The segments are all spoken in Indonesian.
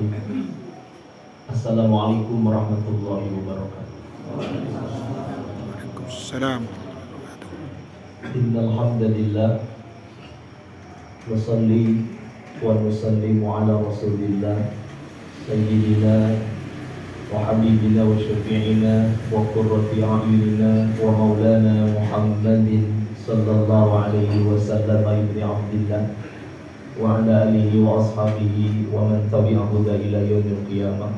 Bismillahirrahmanirrahim. Assalamualaikum warahmatullahi wabarakatuh. Waalaikumsalam. Innal hamdalillah wa salli wa nusallimu ala rasulillah sayyidina wa habibina wa syafi'ina wa qurrati a'yunina wa maulana Muhammadin sallallahu alaihi wasallam ibni Abdillah wa ala alihi wa ashabihi wa man tabi'ahu ila yaumil qiyamah.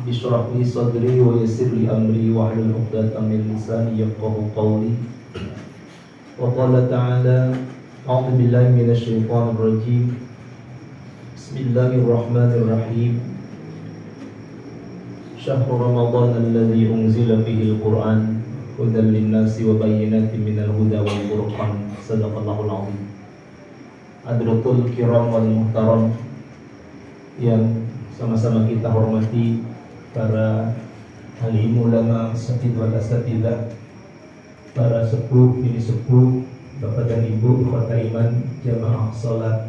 Bishrah li sadri wa yassir li amri wa hlul 'uqdatam min lisani yafqahu qawli. Wa qala ta'ala a'udzu billahi minasy syaithanir rajim. Bismillahirrahmanirrahim. Syahrul Ramadan alladzi unzila fihi al-Qur'an hudan lin-nasi wa bayyinatin minal huda wal furqan. Shadaqallahul 'azim. Hadratul kiram wal muhtaram yang sama-sama kita hormati, para alim ulama, asatidz wal asatidzah, para sepuh, bini sepuh, bapak dan ibu, ikhwata iman, jamaah salat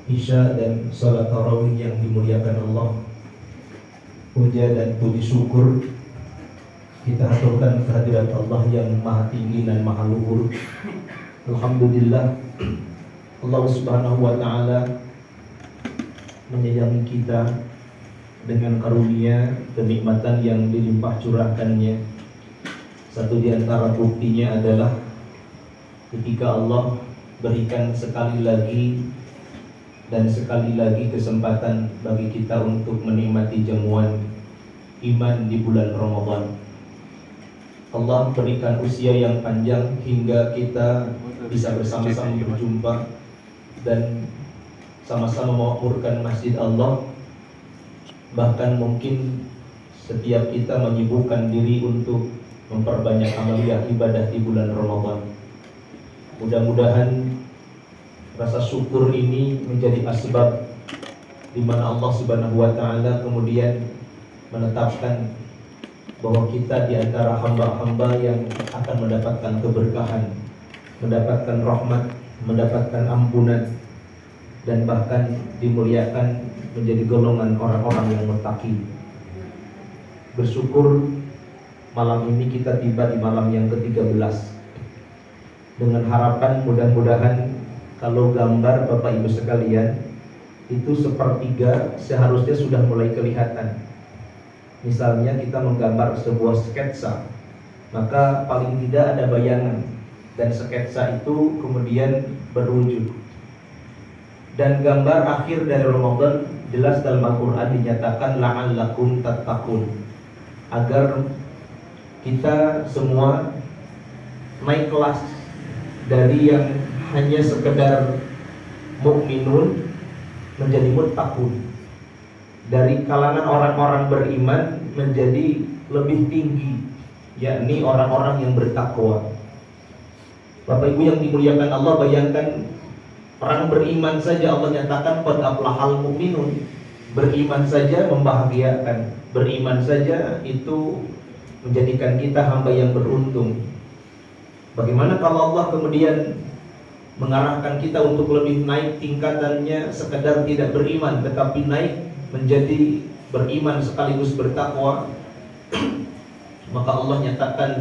isya dan salat tarawih yang dimuliakan Allah. Puja dan puji syukur kita haturkan kehadirat Allah yang maha tinggi dan maha luhur. Alhamdulillah, Allah subhanahu wa ta'ala menyayangi kita dengan karunia kenikmatan yang dilimpah curahkannya. Satu di antara buktinya adalah ketika Allah berikan sekali lagi dan sekali lagi kesempatan bagi kita untuk menikmati jamuan iman di bulan Ramadan. Allah berikan usia yang panjang hingga kita bisa bersama-sama berjumpa dan sama-sama memakmurkan masjid Allah. Bahkan mungkin setiap kita menyibukkan diri untuk memperbanyak amaliyah ibadah di bulan Ramadan. Mudah-mudahan rasa syukur ini menjadi asbab di mana Allah Subhanahu wa taala kemudian menetapkan bahwa kita di antara hamba-hamba yang akan mendapatkan keberkahan, mendapatkan rahmat, mendapatkan ampunan, dan bahkan dimuliakan menjadi golongan orang-orang yang muttaqin. Bersyukur malam ini kita tiba di malam yang ke-13 dengan harapan mudah-mudahan kalau gambar Bapak Ibu sekalian itu sepertiga seharusnya sudah mulai kelihatan. Misalnya kita menggambar sebuah sketsa, maka paling tidak ada bayangan dan sketsa itu kemudian berwujud. Dan gambar akhir dari Ramadan jelas dalam Al-Quran dinyatakan la'allakum tattaqun, agar kita semua naik kelas dari yang hanya sekedar mukminun menjadi muttaqun, dari kalangan orang-orang beriman menjadi lebih tinggi, yakni orang-orang yang bertakwa. Bapak Ibu yang dimuliakan Allah, bayangkan orang beriman saja Allah nyatakan qad aflahal mu'minun. Beriman saja membahagiakan, beriman saja itu menjadikan kita hamba yang beruntung. Bagaimana kalau Allah kemudian mengarahkan kita untuk lebih naik tingkatannya, sekedar tidak beriman tetapi naik menjadi beriman sekaligus bertakwa? Maka Allah nyatakan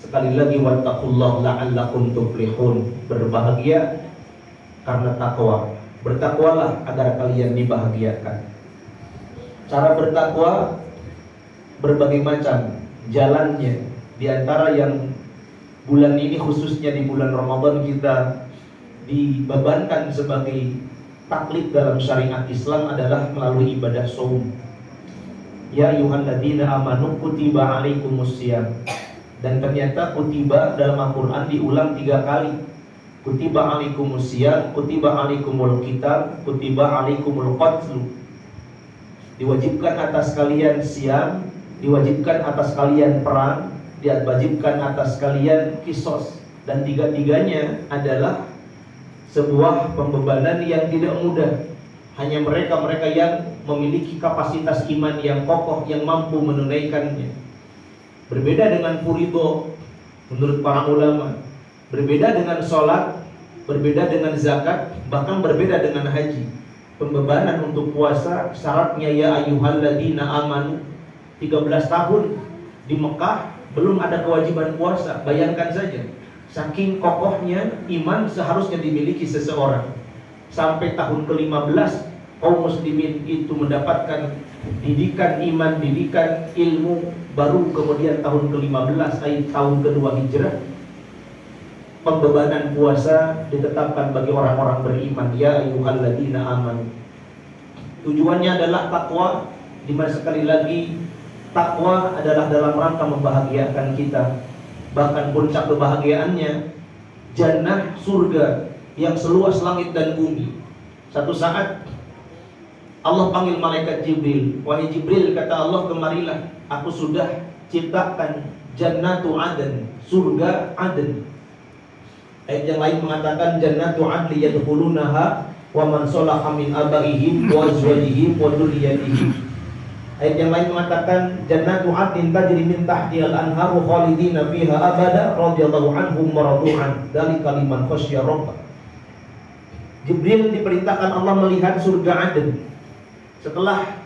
sekali lagi wattaqullaha la'allakum tuflihun, berbahagia karena takwa. Bertakwalah agar kalian dibahagiakan. Cara bertakwa berbagai macam jalannya. Di antara yang bulan ini khususnya di bulan Ramadan kita dibebankan sebagai taklid dalam syariat Islam adalah melalui ibadah shaum. Ya ayyuhalladzina amanu kutiba alaikumusiyam. Dan ternyata kutiba dalam Al-Quran diulang 3 kali. Kutiba alaikumusiyam, kutiba alaikumul kitab, kutiba alaikumul qatlu. Diwajibkan atas kalian siam, diwajibkan atas kalian perang, diwajibkan atas kalian kisos. Dan tiga-tiganya adalah sebuah pembebanan yang tidak mudah. Hanya mereka-mereka yang memiliki kapasitas iman yang kokoh, yang mampu menunaikannya. Berbeda dengan furido menurut para ulama, berbeda dengan sholat, berbeda dengan zakat, bahkan berbeda dengan haji. pembebanan untuk puasa, syaratnya ya ayyuhalladzina amanu. 13 tahun di Mekah belum ada kewajiban puasa. Bayangkan saja, saking kokohnya iman seharusnya dimiliki seseorang. Sampai tahun ke-15 kaum muslimin itu mendapatkan didikan iman, didikan ilmu. Baru kemudian tahun ke-15, tahun kedua hijrah, pembebanan puasa ditetapkan bagi orang-orang beriman. Ya ayyuhalladzina amanu. Tujuannya adalah takwa, di mana sekali lagi takwa adalah dalam rangka membahagiakan kita. Bahkan puncak kebahagiaannya jannah, surga yang seluas langit dan bumi. Satu saat Allah panggil malaikat Jibril. Wahai Jibril, kata Allah, kemarilah, aku sudah ciptakan jannatu aden, surga Aden. Ayat yang lain mengatakan jannatu adli yadkhulunaha wa man salaha min abaihim wa azwajihim wa dzurriyyatihim. Ayat yang lain mengatakan jannatu adnin tajri min tahtihal anharu khalidina fiha abada radhiyallahu anhum wa radu'an. Dzalika liman khasyya rabbah. Jibril diperintahkan Allah melihat surga Aden. Setelah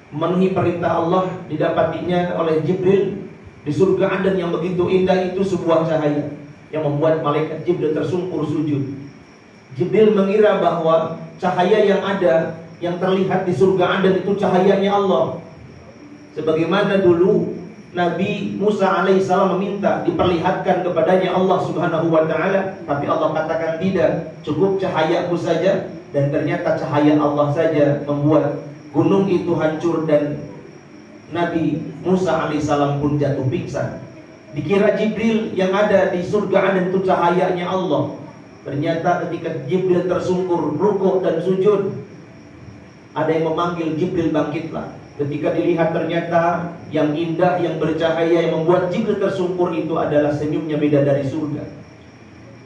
memenuhi perintah Allah, didapatinya oleh Jibril di surga Aden yang begitu indah itu sebuah cahaya yang membuat malaikat Jibril tersungkur sujud. Jibril mengira bahwa cahaya yang ada, yang terlihat di surga Aden itu cahayanya Allah. Sebagaimana dulu Nabi Musa alaihissalam meminta diperlihatkan kepadanya Allah subhanahu wa ta'ala, tapi Allah katakan tidak, cukup cahayaku saja. Dan ternyata cahaya Allah saja membuat gunung itu hancur dan Nabi Musa alaihissalam pun jatuh pingsan. Dikira Jibril yang ada di surga Aden itu cahayanya Allah. Ternyata ketika Jibril tersungkur, rukuk dan sujud, ada yang memanggil Jibril, bangkitlah. Ketika dilihat ternyata yang indah, yang bercahaya, yang membuat Jibril tersungkur itu adalah senyumnya bidadari surga.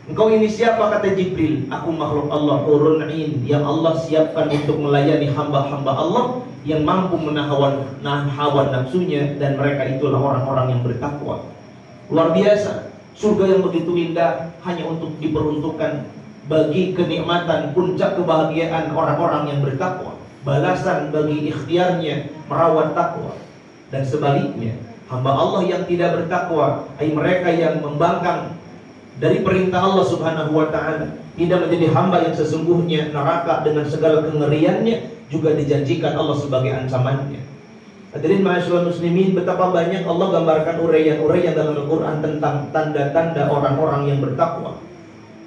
Engkau ini siapa? Kata Jibril. Aku makhluk Allah, hurun 'ain, yang Allah siapkan untuk melayani hamba-hamba Allah yang mampu menahan hawa nafsunya, dan mereka itulah orang-orang yang bertakwa. Luar biasa, surga yang begitu indah hanya untuk diperuntukkan bagi kenikmatan puncak kebahagiaan orang-orang yang bertakwa. Balasan bagi ikhtiarnya merawat takwa. Dan sebaliknya, hamba Allah yang tidak bertakwa, mereka yang membangkang dari perintah Allah subhanahu wa ta'ala, tidak menjadi hamba yang sesungguhnya, neraka dengan segala kengeriannya juga dijanjikan Allah sebagai ancamannya. Hadirin ma'asyiral muslimin, betapa banyak Allah gambarkan uraian-uraian dalam Al-Quran tentang tanda-tanda orang-orang yang bertakwa.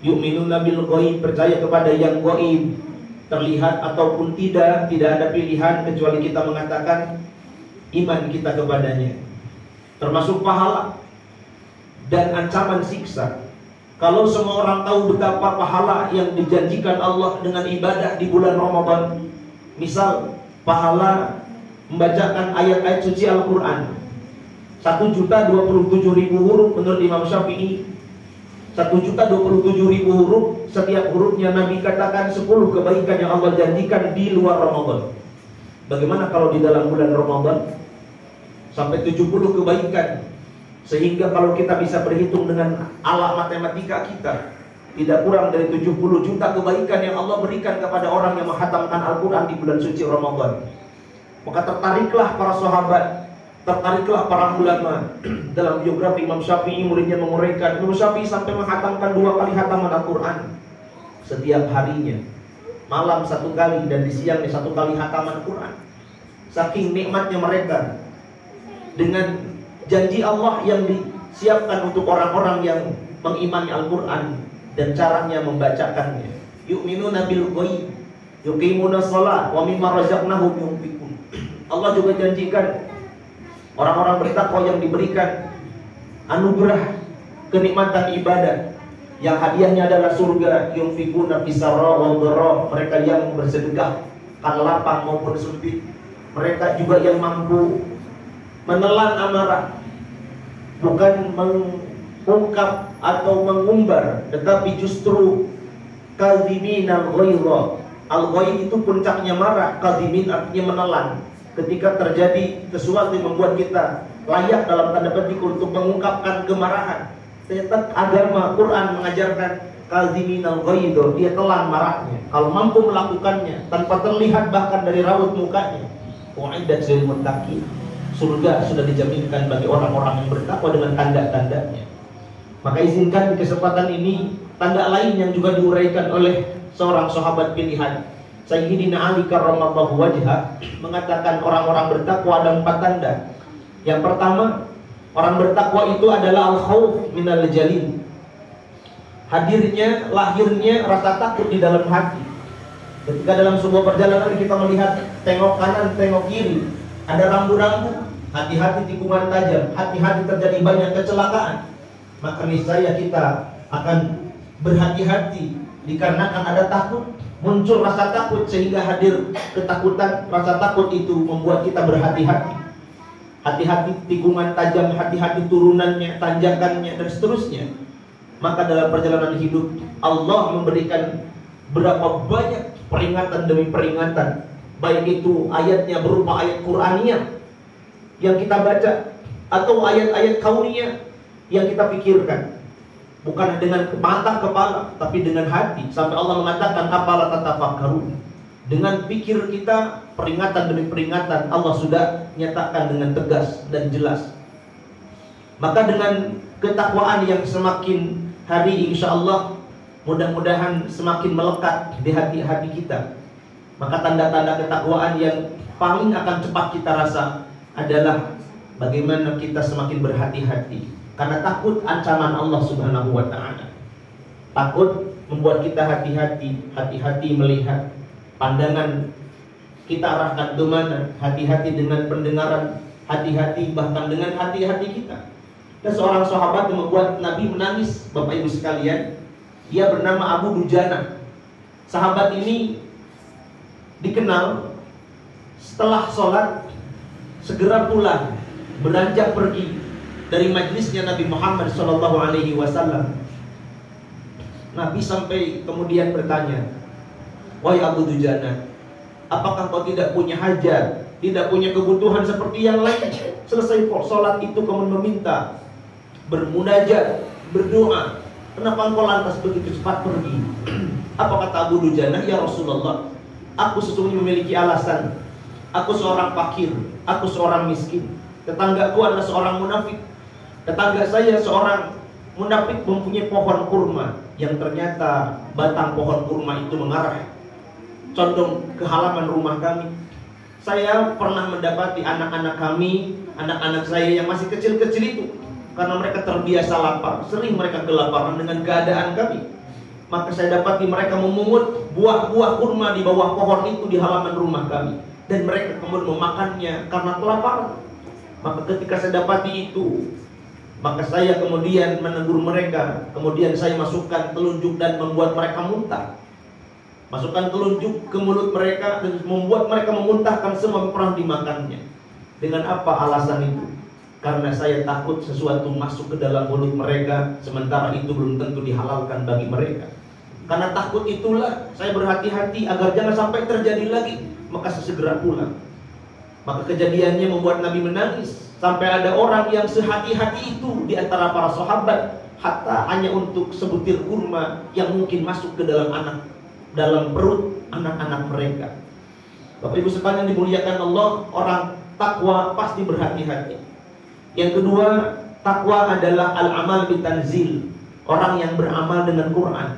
Yu'minuna bil ghaib, percaya kepada yang ghaib, terlihat ataupun tidak ada pilihan kecuali kita mengatakan iman kita kepadanya. Termasuk pahala dan ancaman siksa. Kalau semua orang tahu betapa pahala yang dijanjikan Allah dengan ibadah di bulan Ramadan, misal pahala membacakan ayat-ayat suci Al-Quran 1.027.000 huruf menurut Imam Syafi'i. 1.027.000 huruf, setiap hurufnya Nabi katakan 10 kebaikan yang Allah janjikan di luar Ramadan. Bagaimana kalau di dalam bulan Ramadan sampai 70 kebaikan? Sehingga kalau kita bisa berhitung dengan alat matematika kita, tidak kurang dari 70 juta kebaikan yang Allah berikan kepada orang yang menghatamkan Al-Quran di bulan suci Ramadan. Maka tertariklah para sahabat, tertariklah para ulama. Dalam biografi Imam Syafi'i, muridnya menguraikan, Imam Syafi'i sampai menghatamkan 2 kali hataman Al-Quran setiap harinya. Malam 1 kali dan di siangnya 1 kali hataman Quran. Saking nikmatnya mereka dengan janji Allah yang disiapkan untuk orang-orang yang mengimani Al-Quran dan caranya membacakannya. Yu'minuna bil ghaib, yuqimuna shalah, wa mimma razaqnahum yunfiqun. Allah juga janjikan orang-orang bertakwa yang diberikan anugerah kenikmatan ibadah yang hadiahnya adalah surga. Yunfiquna fisarra wal dharra, mereka yang bersedekah kan lapang maupun sempit. Mereka juga yang mampu menelan amarah, bukan mengungkap atau mengumbar, tetapi justru kadhiminal ghaidha. Al-ghaidh itu puncaknya marah, kadhimin artinya menelan. Ketika terjadi sesuatu yang membuat kita layak dalam tanda petik untuk mengungkapkan kemarahan. Ternyata agama Quran mengajarkan kaziminal ghaidh, dia telan marahnya. Kalau mampu melakukannya tanpa terlihat bahkan dari raut mukanya, uiddat lil muttaqin, surga sudah dijaminkan bagi orang-orang yang bertakwa dengan tanda-tandanya. Maka izinkan di kesempatan ini tanda lain yang juga diuraikan oleh seorang sahabat pilihan, Sayyidina Ali karramallahu wajhah, mengatakan orang-orang bertakwa ada 4 tanda. Yang pertama, orang bertakwa itu adalah al-khauf minal jalil. Hadirnya, lahirnya rasa takut di dalam hati. Ketika dalam sebuah perjalanan kita melihat tengok kanan, tengok kiri, ada rambu-rambu, hati-hati tikungan tajam, hati-hati terjadi banyak kecelakaan, maka niscaya kita akan berhati-hati dikarenakan ada takut, muncul rasa takut sehingga hadir ketakutan. Rasa takut itu membuat kita berhati-hati. Hati-hati tikungan tajam, hati-hati turunannya, tanjakannya, dan seterusnya. Maka dalam perjalanan hidup Allah memberikan berapa banyak peringatan demi peringatan, baik itu ayatnya berupa ayat Qur'aniyah yang kita baca atau ayat-ayat kauniyah yang kita pikirkan, bukan dengan mata kepala tapi dengan hati. Sampai Allah mengatakan afala tatafakkarun, dengan pikir kita peringatan demi peringatan Allah sudah nyatakan dengan tegas dan jelas. Maka dengan ketakwaan yang semakin hari, insya Allah mudah-mudahan semakin melekat di hati-hati kita, maka tanda-tanda ketakwaan yang paling akan cepat kita rasa adalah bagaimana kita semakin berhati-hati. Karena takut ancaman Allah Subhanahu wa ta'ala. Takut membuat kita hati-hati, hati-hati melihat pandangan kita arahkan ke mana, hati-hati dengan pendengaran, hati-hati bahkan dengan hati-hati kita. Dan seorang sahabat yang membuat Nabi menangis, Bapak Ibu sekalian, dia bernama Abu Dujana. Sahabat ini dikenal setelah sholat segera pulang, beranjak pergi dari majlisnya Nabi Muhammad SAW. Nabi sampai kemudian bertanya, wahai Abu Dujana, apakah kau tidak punya hajat, tidak punya kebutuhan seperti yang lain? Selesai sholat itu kamu meminta, bermunajat, berdoa, kenapa engkau lantas begitu cepat pergi? Apa kata Abu Dujana? Ya Rasulullah, aku sesungguhnya memiliki alasan. Aku seorang fakir, aku seorang miskin, tetanggaku adalah seorang munafik. Tetangga saya seorang munafik mempunyai pohon kurma yang ternyata batang pohon kurma itu mengarah condong ke halaman rumah kami. Saya pernah mendapati anak-anak kami, anak-anak saya yang masih kecil-kecil itu, karena mereka terbiasa lapar, sering mereka kelaparan dengan keadaan kami. Maka saya dapati mereka memungut buah-buah kurma di bawah pohon itu di halaman rumah kami, dan mereka kemudian memakannya karena kelaparan. Maka ketika saya dapati itu, maka saya kemudian menegur mereka. Kemudian saya masukkan telunjuk dan membuat mereka muntah. Masukkan telunjuk ke mulut mereka dan membuat mereka memuntahkan semua yang pernah dimakannya. Dengan apa alasan itu? Karena saya takut sesuatu masuk ke dalam mulut mereka, sementara itu belum tentu dihalalkan bagi mereka. Karena takut itulah saya berhati-hati agar jangan sampai terjadi lagi. Maka saya segera pulang. Maka kejadiannya membuat Nabi menangis. Sampai ada orang yang sehati-hati itu di antara para sahabat, hatta hanya untuk sebutir kurma yang mungkin masuk ke dalam perut anak-anak mereka. Bapak Ibu sekalian dimuliakan Allah, orang takwa pasti berhati-hati. Yang kedua, takwa adalah al-amal bitanzil, orang yang beramal dengan Quran.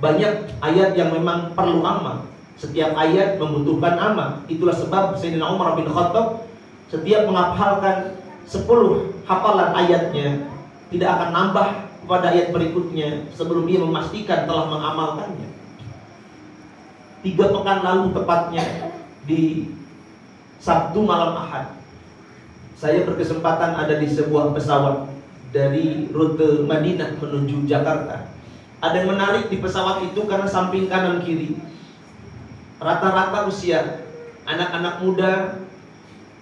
Banyak ayat yang memang perlu amal. Setiap ayat membutuhkan amal. Itulah sebab Sayyidina Umar bin Khattab setiap menghafalkan 10 hafalan ayatnya, tidak akan nambah pada ayat berikutnya sebelum dia memastikan telah mengamalkannya. 3 pekan lalu tepatnya di Sabtu malam Ahad, saya berkesempatan ada di sebuah pesawat dari rute Madinah menuju Jakarta. Ada yang menarik di pesawat itu karena samping kanan kiri rata-rata usia anak-anak muda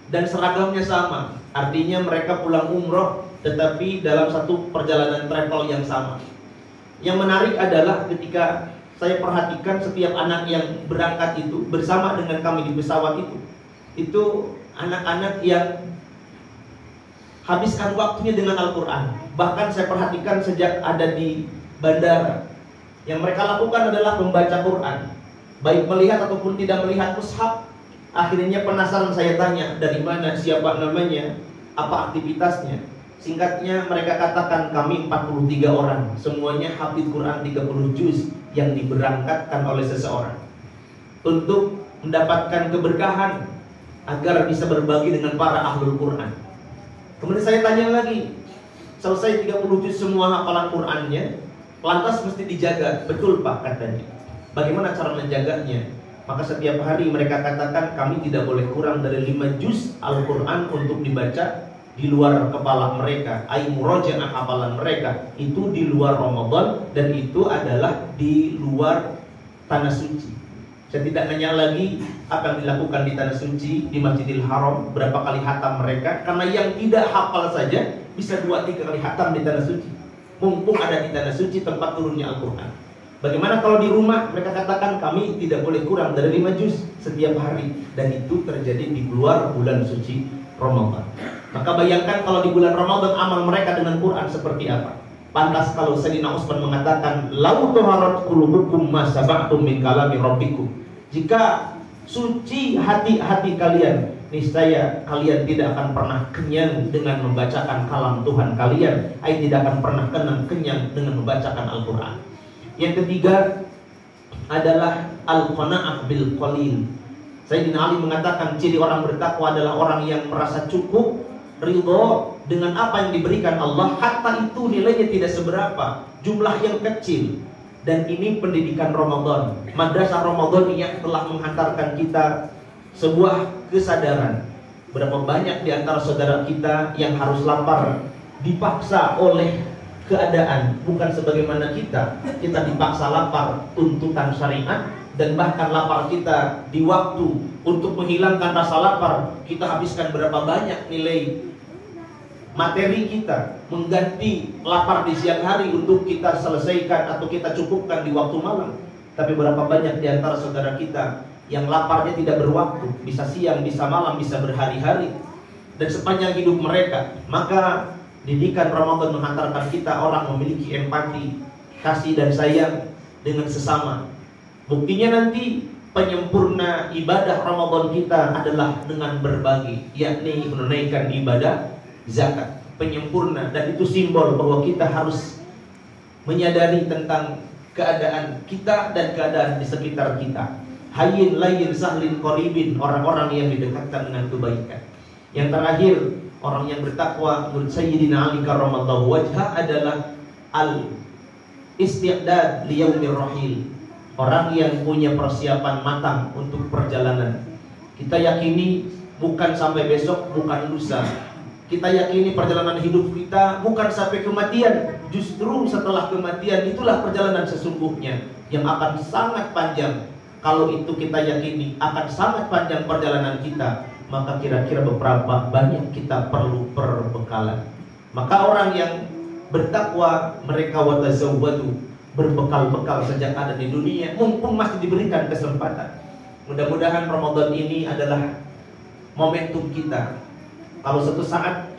dan seragamnya sama. Artinya mereka pulang umroh tetapi dalam satu perjalanan travel yang sama. Yang menarik adalah ketika saya perhatikan setiap anak yang berangkat itu bersama dengan kami di pesawat itu anak-anak yang habiskan waktunya dengan Al-Quran. Bahkan saya perhatikan sejak ada di bandara, Yang mereka lakukan adalah membaca Quran, baik melihat ataupun tidak melihat mushaf. Akhirnya penasaran, saya tanya, dari mana, siapa namanya, apa aktivitasnya. Singkatnya mereka katakan, kami 43 orang, semuanya hafid Quran 30 juz yang diberangkatkan oleh seseorang untuk mendapatkan keberkahan agar bisa berbagi dengan para ahlul Quran. Kemudian saya tanya lagi, selesai 30 juz semua hafalan Qurannya, lantas mesti dijaga. Betul Pak, katanya. Bagaimana cara menjaganya? Maka setiap hari mereka katakan, kami tidak boleh kurang dari 5 juz Al-Quran untuk dibaca di luar kepala mereka. Ai murojaah hafalan mereka itu di luar Ramadan, dan itu adalah di luar tanah suci. Saya tidak nanya lagi apa yang dilakukan di tanah suci, di Masjidil Haram, berapa kali khatam mereka. Karena yang tidak hafal saja bisa 2-3 kali khatam di tanah suci, mumpung ada di tanah suci tempat turunnya Al-Quran. Bagaimana kalau di rumah? Mereka katakan, kami tidak boleh kurang dari 5 juz setiap hari, dan itu terjadi di luar bulan suci Ramadan. Maka bayangkan kalau di bulan Ramadan amal mereka dengan Quran seperti apa. Pantas kalau Sayyidina Utsman mengatakan, lau tuharat qulubukum ma saba'tum min kalami rabbikum. Jika suci hati-hati kalian, niscaya kalian tidak akan pernah kenyang dengan membacakan kalam Tuhan kalian. Ai tidak akan pernah kenyang dengan membacakan Al-Quran. Yang ketiga adalah al-qana'ah bil qalil. Sayyidina Ali mengatakan, ciri orang bertakwa adalah orang yang merasa cukup, ridho dengan apa yang diberikan Allah, hatta itu nilainya tidak seberapa, jumlah yang kecil. Dan ini pendidikan Ramadan, madrasah Ramadan yang telah menghantarkan kita sebuah kesadaran. Berapa banyak di antara saudara kita yang harus lapar, dipaksa oleh keadaan, bukan sebagaimana kita dipaksa lapar tuntutan syariat, dan bahkan lapar kita di waktu untuk menghilangkan rasa lapar, kita habiskan berapa banyak nilai materi kita mengganti lapar di siang hari untuk kita selesaikan atau kita cukupkan di waktu malam. Tapi berapa banyak di antara saudara kita yang laparnya tidak berwaktu, bisa siang, bisa malam, bisa berhari-hari, dan sepanjang hidup mereka. Maka didikan Ramadan menghantarkan kita orang memiliki empati, kasih dan sayang dengan sesama. Buktinya nanti penyempurna ibadah Ramadan kita adalah dengan berbagi, yakni menunaikan ibadah zakat, penyempurna. Dan itu simbol bahwa kita harus menyadari tentang keadaan kita dan keadaan di sekitar kita. Hayyin layyin sahlin qaribin, orang-orang yang didekatkan dengan kebaikan. Yang terakhir, orang yang bertakwa menurut Sayyidina Ali karramallahu wajhah adalah al-isti'dad liyaumir rahil, orang yang punya persiapan matang untuk perjalanan. Kita yakini bukan sampai besok, bukan lusa. Kita yakini perjalanan hidup kita bukan sampai kematian, justru setelah kematian itulah perjalanan sesungguhnya yang akan sangat panjang. Kalau itu kita yakini akan sangat panjang perjalanan kita, maka kira-kira beberapa banyak kita perlu perbekalan. Maka orang yang bertakwa, mereka watazawwadu, berbekal-bekal sejak ada di dunia, mumpung masih diberikan kesempatan. Mudah-mudahan Ramadan ini adalah momentum kita. Kalau suatu saat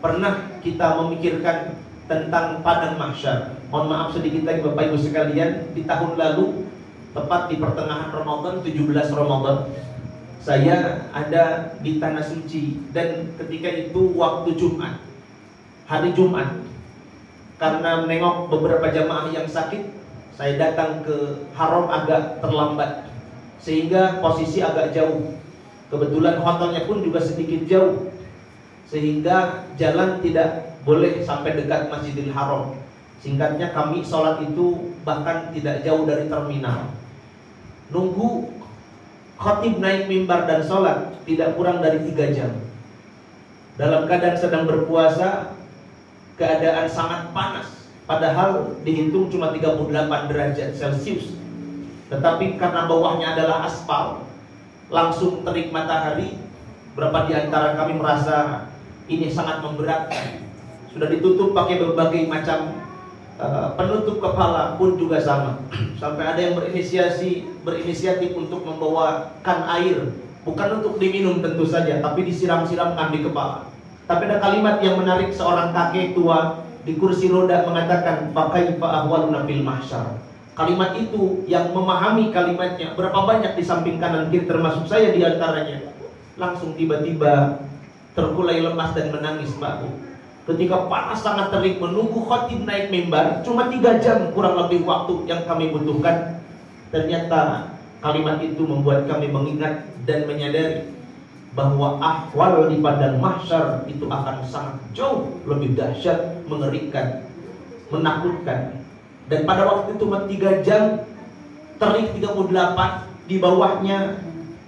pernah kita memikirkan tentang padang mahsyar, mohon maaf sedikit lagi Bapak Ibu sekalian, di tahun lalu tepat di pertengahan Ramadan, 17 Ramadan, saya ada di Tanah Suci. Dan ketika itu waktu Jumat, hari Jumat, karena menengok beberapa jamaah yang sakit, saya datang ke Haram agak terlambat, sehingga posisi agak jauh. Kebetulan hotelnya pun juga sedikit jauh, sehingga jalan tidak boleh sampai dekat Masjidil Haram. Singkatnya kami sholat itu bahkan tidak jauh dari terminal. Nunggu khatib naik mimbar dan sholat tidak kurang dari 3 jam. Dalam keadaan sedang berpuasa, keadaan sangat panas, padahal dihitung cuma 38 derajat Celcius. Tetapi karena bawahnya adalah aspal, langsung terik matahari. Berapa di antara kami merasa ini sangat memberatkan. Sudah ditutup pakai berbagai macam penutup kepala pun juga sama. Sampai ada yang berinisiatif untuk membawakan air, bukan untuk diminum tentu saja, tapi disiram-siramkan di kepala. Tapi ada kalimat yang menarik, seorang kakek tua di kursi roda mengatakan, "Fakaifa ahwaluna fil mahsyar?" kalimat itu yang memahami kalimatnya berapa banyak di samping kanan kiri, termasuk saya di antaranya, langsung tiba-tiba terkulai lemas dan menangis, Mbakku. Ketika panas sangat terik menunggu khatib naik mimbar, cuma 3 jam kurang lebih waktu yang kami butuhkan. Ternyata kalimat itu membuat kami mengingat dan menyadari bahwa ahwal di padang mahsyar itu akan sangat jauh lebih dahsyat, mengerikan, menakutkan. Dan pada waktu itu 3 jam, terik 38, di bawahnya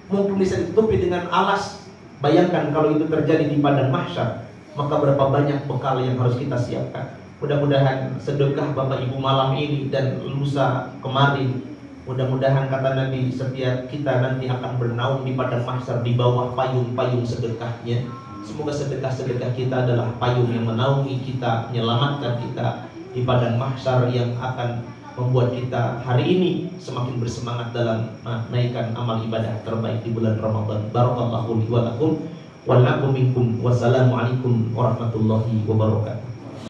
mungkin bisa ditutupi dengan alas. Bayangkan kalau itu terjadi di padang mahsyar, maka berapa banyak bekal yang harus kita siapkan. Mudah-mudahan sedekah Bapak Ibu malam ini dan lusa kemarin, mudah-mudahan kata Nabi, setiap kita nanti akan bernaung di padang mahsyar di bawah payung-payung sedekahnya. Semoga sedekah-sedekah kita adalah payung yang menaungi kita, menyelamatkan kita di padang mahsyar, yang akan membuat kita hari ini semakin bersemangat dalam menaikkan amal ibadah terbaik di bulan Ramadan. Barakallahu li wa lakum wa lakum minkum. Wassalamualaikum warahmatullahi wabarakatuh.